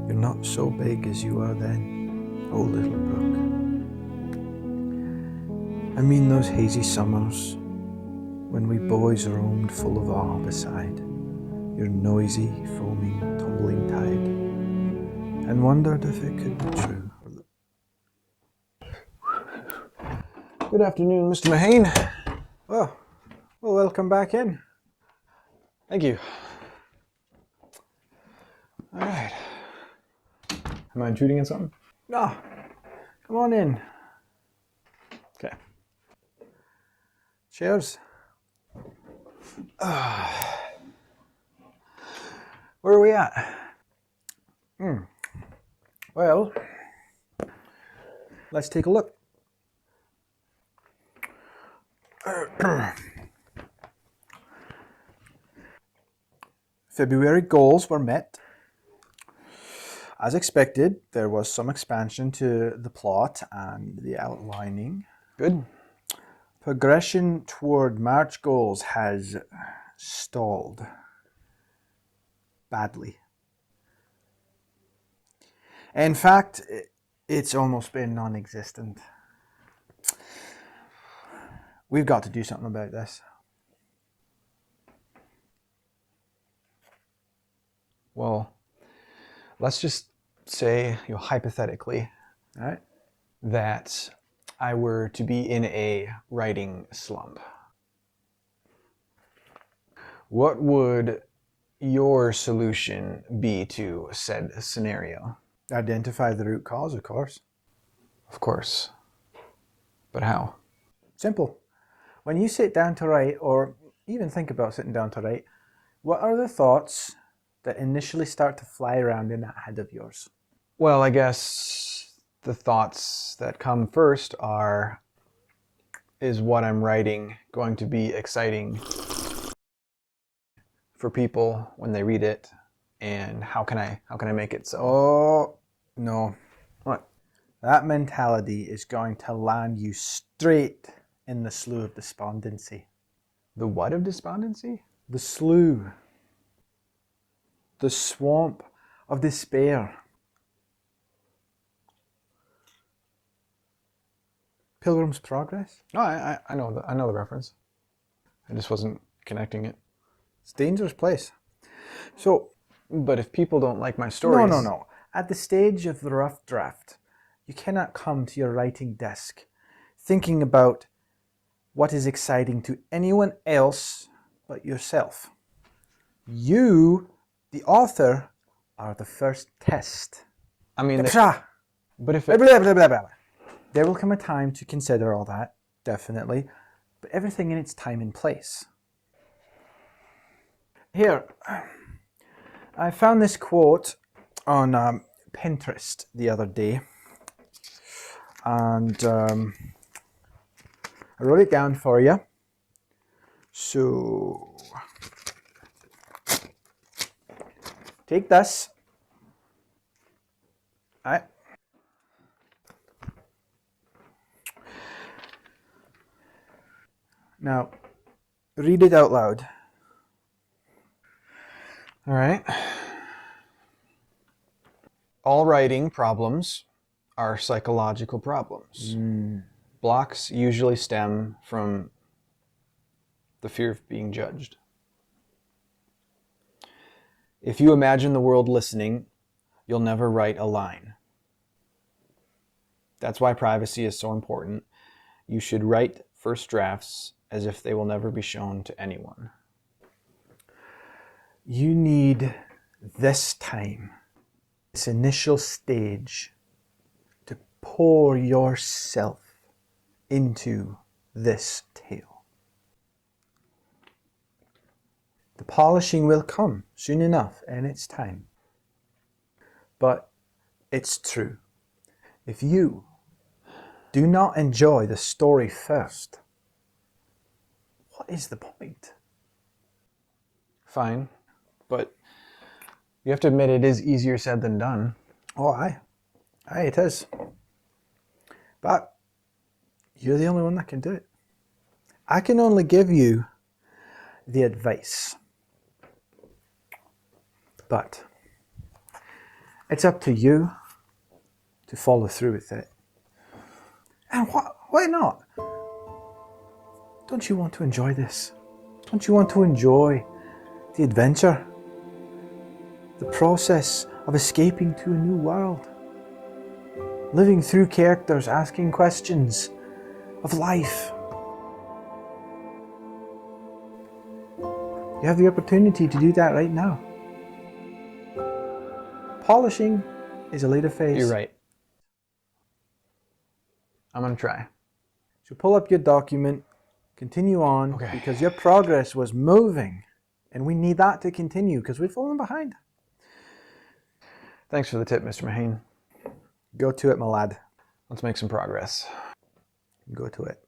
You're not so big as you are then, oh little brook. I mean those hazy summers when we boys roamed full of awe beside your noisy, foaming, tumbling tide, and wondered if it could be true. Good afternoon, Mr. Mahayne. Oh, well, welcome back in. Thank you. All right. Am I intruding on something? No, come on in. Okay. Cheers. Where are we at? Well, let's take a look. February goals were met. As expected, there was some expansion to the plot and the outlining. Good. Progression toward March goals has stalled badly. In fact, it's almost been non-existent. We've got to do something about this. Well, let's just say, hypothetically, All right? that I were to be in a writing slump. What would your solution be to said scenario? Identify the root cause, of course. Of course. But how? Simple. When you sit down to write, or even think about sitting down to write, what are the thoughts that initially start to fly around in that head of yours? Well, I guess the thoughts that come first are, is what I'm writing going to be exciting for people when they read it? And how can I make it so? Oh, no. What? That mentality is going to land you straight in the slough of despondency. The what of despondency? The slough. The swamp of despair. Pilgrim's Progress? No, I know the reference. I just wasn't connecting it. It's a dangerous place. So, But if people don't like my stories... No. At the stage of the rough draft, you cannot come to your writing desk thinking about what is exciting to anyone else but yourself. You, the author, are the first test. I mean, but if Blah, blah, blah, blah, blah. There will come a time to consider all that, definitely, but everything in its time and place. Here, I found this quote on Pinterest the other day, and I wrote it down for you. So, take this. All right. Now, read it out loud. All right. All writing problems are psychological problems. Blocks usually stem from the fear of being judged. If you imagine the world listening, you'll never write a line. That's why privacy is so important. You should write first drafts as if they will never be shown to anyone. You need this time, this initial stage, to pour yourself into this tale. The polishing will come soon enough in its time. But it's true. If you do not enjoy the story first, what is the point? Fine, but you have to admit it is easier said than done. Oh, aye, it is. But you're the only one that can do it. I can only give you the advice. But It's up to you to follow through with it. And why not? Don't you want to enjoy this? Don't you want to enjoy the adventure? The process of escaping to a new world? Living through characters, asking questions of life. You have the opportunity to do that right now. Polishing is a later phase. You're right. I'm going to try. So pull up your document, continue on, Okay. because your progress was moving, and we need that to continue because we've fallen behind. Thanks for the tip, Mr. Mahayne. Go to it, my lad. Let's make some progress. Go to it.